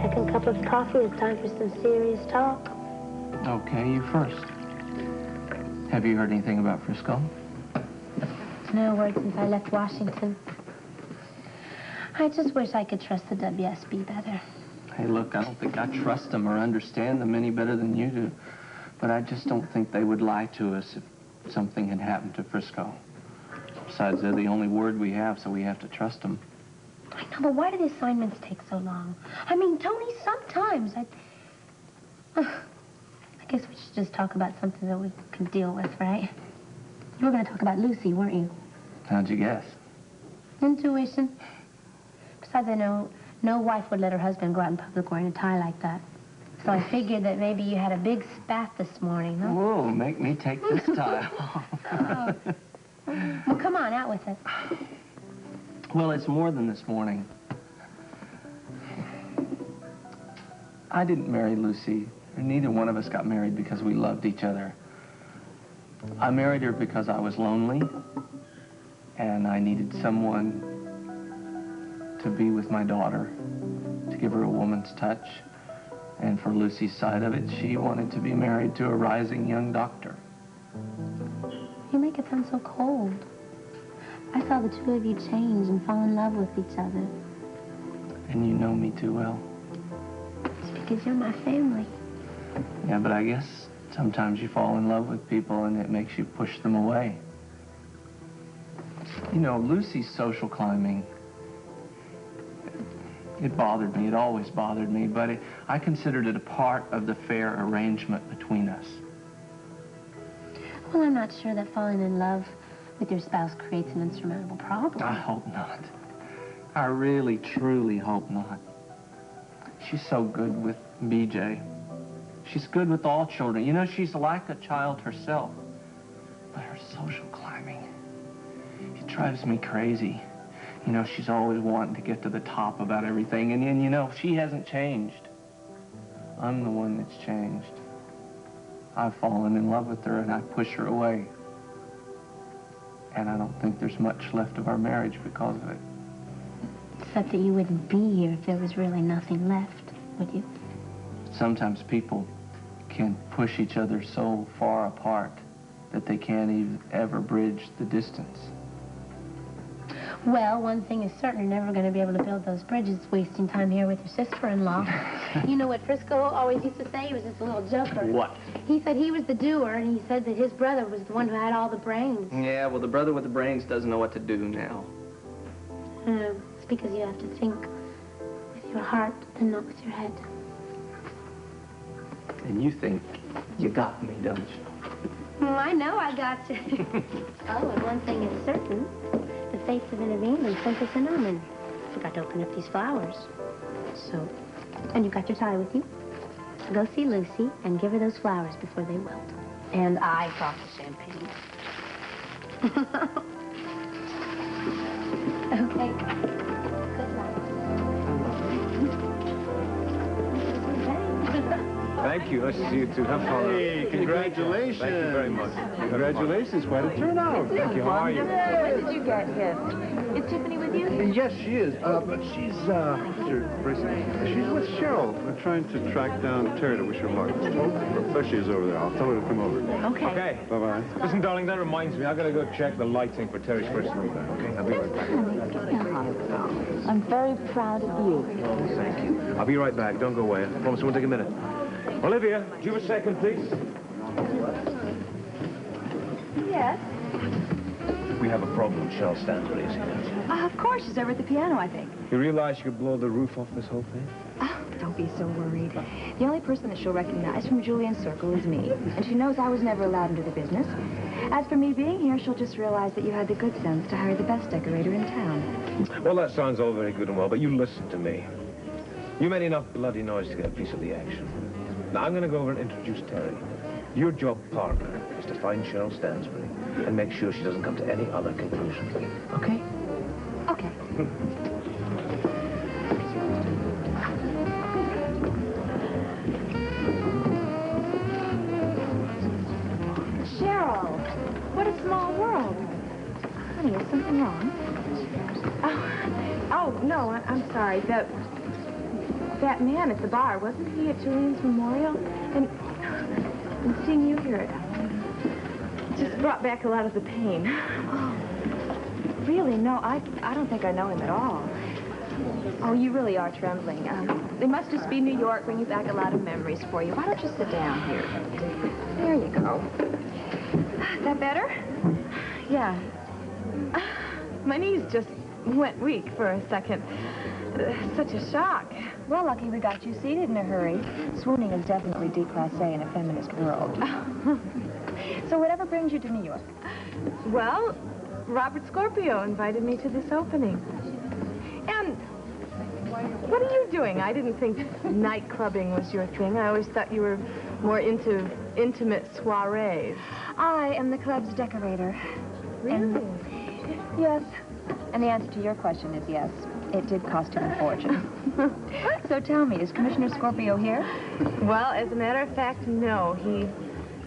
second cup of coffee. It's time for some serious talk. Okay, you first. Have you heard anything about Frisco? No word since I left Washington. I just wish I could trust the WSB better. Hey, look, I don't think I trust them or understand them any better than you do. But I just don't think they would lie to us if something had happened to Frisco. Besides, they're the only word we have, so we have to trust them. I know, but why do the assignments take so long? I mean, Tony, sometimes I guess we should just talk about something that we can deal with, right? You were going to talk about Lucy, weren't you? How'd you guess? Intuition. Besides, I know no wife would let her husband go out in public wearing a tie like that. So I figured that maybe you had a big spat this morning, huh? Whoa, make me take this tie off. Oh. Well, come on, out with it. Well, it's more than this morning. I didn't marry Lucy. Neither one of us got married because we loved each other. I married her because I was lonely, and I needed someone to be with my daughter, to give her a woman's touch. And for Lucy's side of it, she wanted to be married to a rising young doctor. You make it sound so cold. I saw the two of you change and fall in love with each other. And you know me too well. It's because you're my family. Yeah, but I guess sometimes you fall in love with people and it makes you push them away. You know, Lucy's social climbing, it bothered me. It always bothered me, but I considered it a part of the fair arrangement between us. Well, I'm not sure that falling in love with your spouse creates an insurmountable problem. I hope not. I really, truly hope not. She's so good with BJ. She's good with all children. You know, she's like a child herself. But her social climbing, it drives me crazy. You know, she's always wanting to get to the top about everything. And you know, she hasn't changed. I'm the one that's changed. I've fallen in love with her and I push her away. And I don't think there's much left of our marriage because of it. Except that you wouldn't be here if there was really nothing left, would you? Sometimes people can push each other so far apart that they can't even ever bridge the distance. Well, one thing is certain, you're never going to be able to build those bridges wasting time here with your sister-in-law. You know what Frisco always used to say? He was just a little joker. What? He said he was the doer, and he said that his brother was the one who had all the brains. Yeah, well, the brother with the brains doesn't know what to do now. It's because you have to think with your heart and not with your head. And you think you got me, don't you? I know I got you. Oh, and one thing is certain. The fates have intervened and sent us an omen. Forgot to open up these flowers. So, and you got your tie with you. So go see Lucy and give her those flowers before they wilt. And I brought the champagne. Okay. Good night. Thank you. Nice to see you too. Have fun. Hey, congratulations. Thank you very much. Congratulations. Quite a turnout. Thank you. How are you? When did you get here? Is Tiffany with you? Yes, she is. But she's, she's with Cheryl. We're trying to track down Terry to wish her luck. Professor is over there. I'll tell her to come over. Okay. Okay. Bye-bye. Listen, darling, that reminds me. I gotta go check the lighting for Terry's first room. Okay? I'll be right back. I'm very proud of you. Thank you. I'll be right back. Don't go away. I promise it won't take a minute. Olivia, do you have a second, please? Yes. We have a problem with Cheryl Stansbury, is here. Of course, she's over at the piano, I think. You realize you could blow the roof off this whole thing? Oh, don't be so worried. The only person that she'll recognize from Julian's circle is me. And she knows I was never allowed into the business. As for me being here, she'll just realize that you had the good sense to hire the best decorator in town. Well, that sounds all very good and well, but you listen to me. You made enough bloody noise to get a piece of the action. Now, I'm going to go over and introduce Terry. Your job, partner, is to find Cheryl Stansbury and make sure she doesn't come to any other conclusion. Okay? Okay. Cheryl, what a small world. Honey, is something wrong? Oh no, I'm sorry. fat man at the bar. Wasn't he at Julian's memorial? And seeing you here, it just brought back a lot of the pain. Oh, really? No, I don't think I know him at all. Oh, you really are trembling. It must just be New York bringing back a lot of memories for you. Why don't you sit down here? There you go. Is that better? Yeah. My knees just went weak for a second. Such a shock. Well, lucky we got you seated in a hurry. Swooning is definitely déclassé in a feminist world. So whatever brings you to New York? Well, Robert Scorpio invited me to this opening. And what are you doing? I didn't think night clubbing was your thing. I always thought you were more into intimate soirees. I am the club's decorator. Really? Yes. And the answer to your question is yes. It did cost him a fortune. So tell me, is Commissioner Scorpio here? Well, as a matter of fact, no. He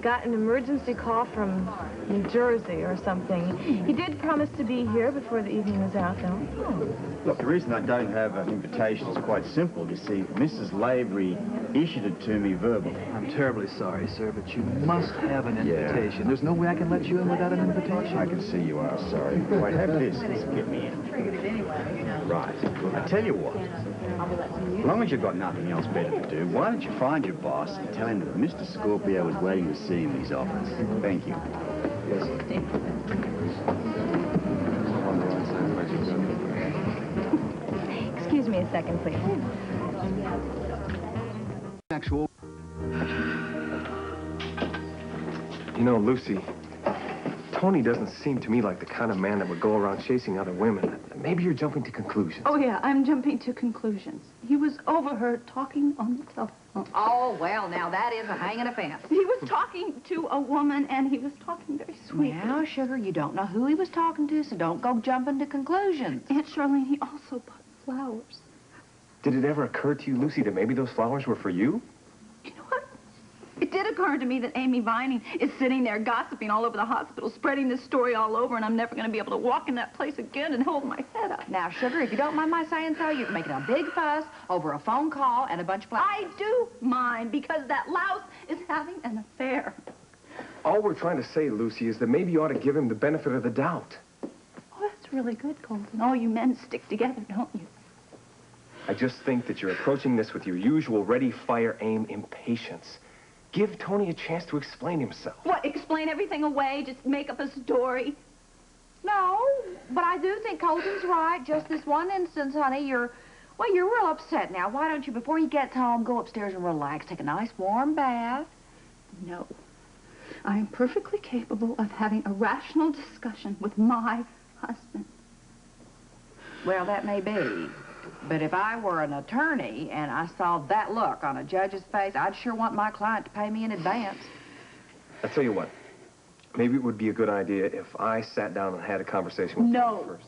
got an emergency call from New Jersey or something. He did promise to be here before the evening was out, though. Look, the reason I don't have an invitation is quite simple. You see, Mrs. Lavery issued it to me verbally. I'm terribly sorry, sir, but you must have an invitation. Yeah. There's no way I can let you in without an invitation. I can see you are sorry. Wait, have this. Get me in. Right. I tell you what. As long as you've got nothing else better to do, why don't you find your boss and tell him that Mr. Scorpio is waiting to see him in his office. Thank you. Excuse me a second, please. Actual. You know, Lucy, Tony doesn't seem to me like the kind of man that would go around chasing other women. Maybe you're jumping to conclusions. Oh, yeah, I'm jumping to conclusions. He was overheard talking on the telephone. Oh, well, now that is a hanging offense. He was talking to a woman, and he was talking very sweetly. Now, sugar, you don't know who he was talking to, so don't go jumping to conclusions. Aunt Charlene, he also bought flowers. Did it ever occur to you, Lucy, that maybe those flowers were for you? You know what? It did occur to me that Amy Vining is sitting there gossiping all over the hospital, spreading this story all over, and I'm never going to be able to walk in that place again and hold my head up. Now, sugar, if you don't mind my saying so, you're making a big fuss over a phone call and a bunch of flowers. I do mind, because that louse is having an affair. All we're trying to say, Lucy, is that maybe you ought to give him the benefit of the doubt. Oh, that's really good, Colton. All you men stick together, don't you? I just think that you're approaching this with your usual ready, fire, aim impatience. Give Tony a chance to explain himself. What, explain everything away? Just make up a story? No, but I do think Colton's right. Just this one instance, honey, you're real upset now. Why don't you, before he gets home, go upstairs and relax, take a nice warm bath? No. I am perfectly capable of having a rational discussion with my husband. Well, that may be. But if I were an attorney and I saw that look on a judge's face, I'd sure want my client to pay me in advance. I'll tell you what. Maybe it would be a good idea if I sat down and had a conversation with Tony first.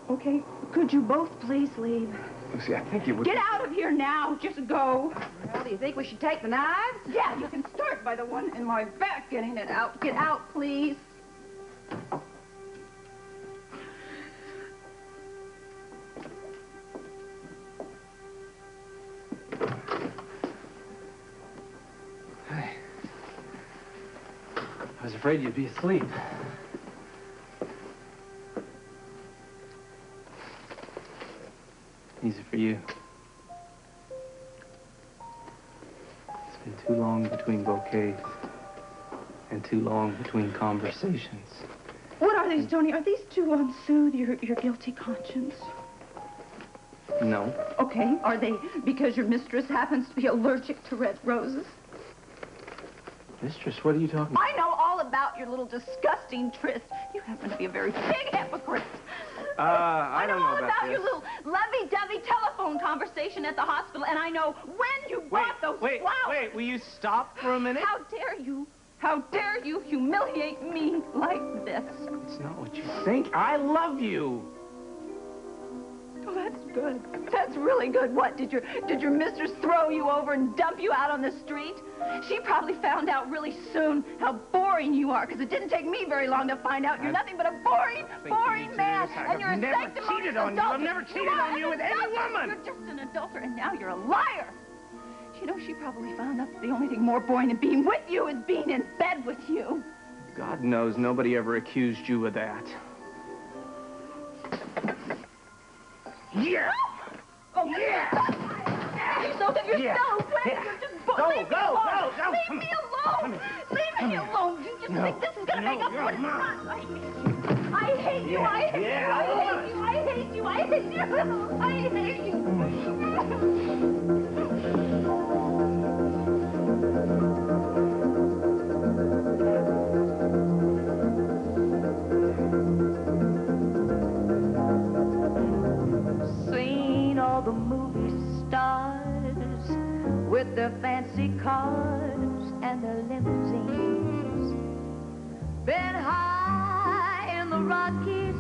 Okay, could you both please leave? Lucy, I think it would... Get out of here now. Just go. Well, do you think we should take the knives? Yeah, you can start by the one in my back getting it out. Get out, please. I was afraid you'd be asleep. These are for you. It's been too long between bouquets and too long between conversations. What are these, Tony? Are these to soothe your guilty conscience? No. Okay. Are they because your mistress happens to be allergic to red roses? Mistress, what are you talking about? I know all about your little disgusting tryst. You happen to be a very big hypocrite. I don't know all about this. your little lovey-dovey telephone conversation at the hospital, and I know when you bought those flowers. Wait, will you stop for a minute? How dare you? How dare you humiliate me like this? It's not what you think. I love you. Oh, that's good. That's really good. What, did your mistress throw you over and dump you out on the street? She probably found out really soon how boring you are, because it didn't take me very long to find out you're nothing but a boring man. And you're a sanctimonious cheated on you. I've never cheated on you with any woman. You're just an adulterer, and now you're a liar. You know, she probably found out that the only thing more boring than being with you is being in bed with you. God knows nobody ever accused you of that. Yeah! Oh, yeah! So that you're so wet, you're just... Go! Leave me alone! Leave me alone! You just think this is gonna make up for it? I hate you! I hate you! I hate you! I hate you! I hate you! Seen all the movie stars with their fancy cars and their limousines. Been high in the Rockies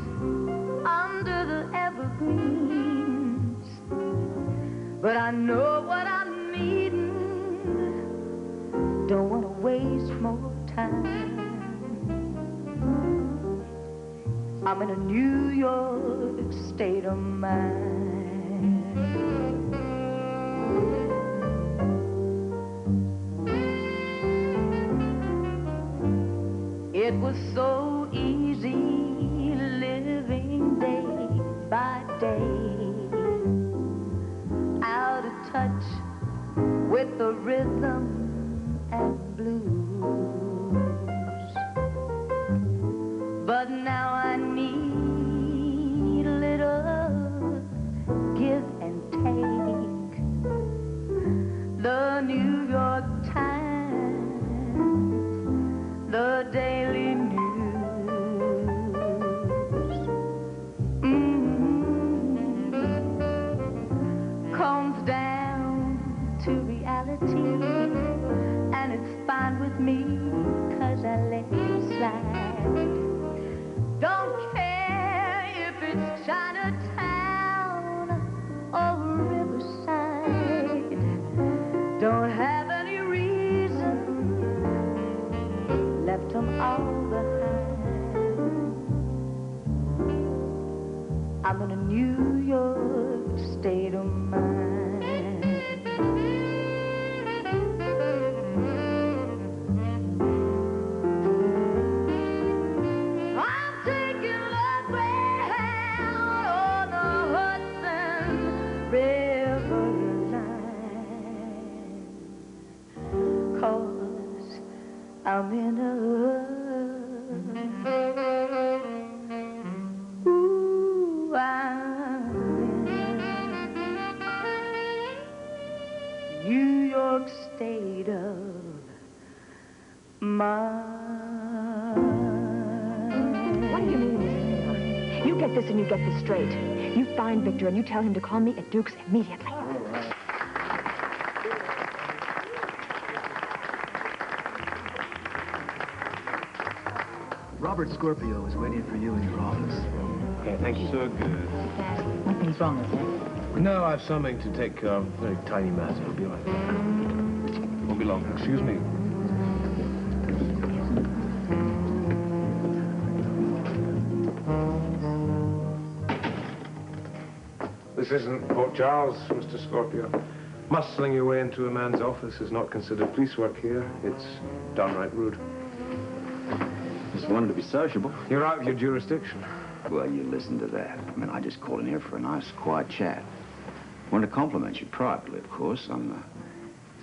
under the evergreens. But I know what I'm needing. Don't want to waste more time. I'm in a New York state of mind. It was so easy living day by day, out of touch with the rhythm and blues. But now I need a little give and take. The New York Times, the Daily News, comes down to reality, and it's fine with me, 'cause I let it slide. Don't care if it's Chinatown or Riverside. Don't have any reason, left them all behind. I'm in a New York state of mind. I'm taking the Greyhound on the Hudson River line, 'cause I'm in a New York state of mind. What do you mean, Mrs. Taylor? You get this and you get this straight. You find Victor and you tell him to call me at Duke's immediately. All right. Robert Scorpio is waiting for you in your office. Okay, thank you. So good. Nothing's wrong with him. No, I have something to take care of. Very tiny matter. It'll be right there. Won't be long. Excuse me. This isn't Port Charles, Mr. Scorpio. Muscling your way into a man's office is not considered police work here. It's downright rude. Just wanted to be sociable. You're out of your jurisdiction. Well, you listen to that. I mean, I just called in here for a nice, quiet chat. Wanted to compliment you privately, of course, on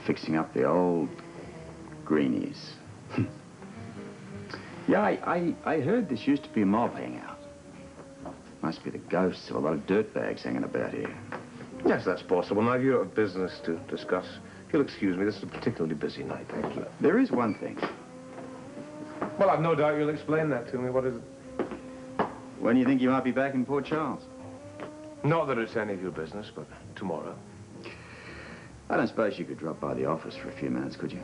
fixing up the old greenies. Yeah, I heard this used to be a mob hangout. Must be the ghosts of a lot of dirtbags hanging about here. Yes, that's possible. Now, you have business to discuss. If you'll excuse me, this is a particularly busy night. Thank you. There is one thing. Well, I've no doubt you'll explain that to me. What is it? When do you think you might be back in Port Charles? Not that it's any of your business, but tomorrow. I don't suppose you could drop by the office for a few minutes, could you?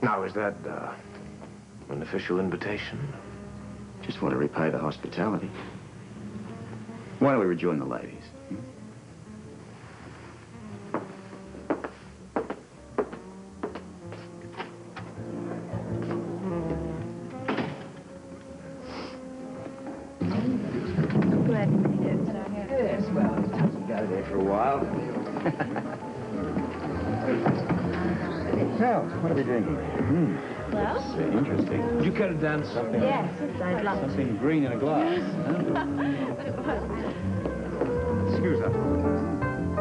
Now, is that an official invitation? Just want to repay the hospitality. Why don't we rejoin the ladies? Now, what are we drinking? Well? Interesting. Would you care to dance something? Yes, I'd love to. Something green in a glass, huh?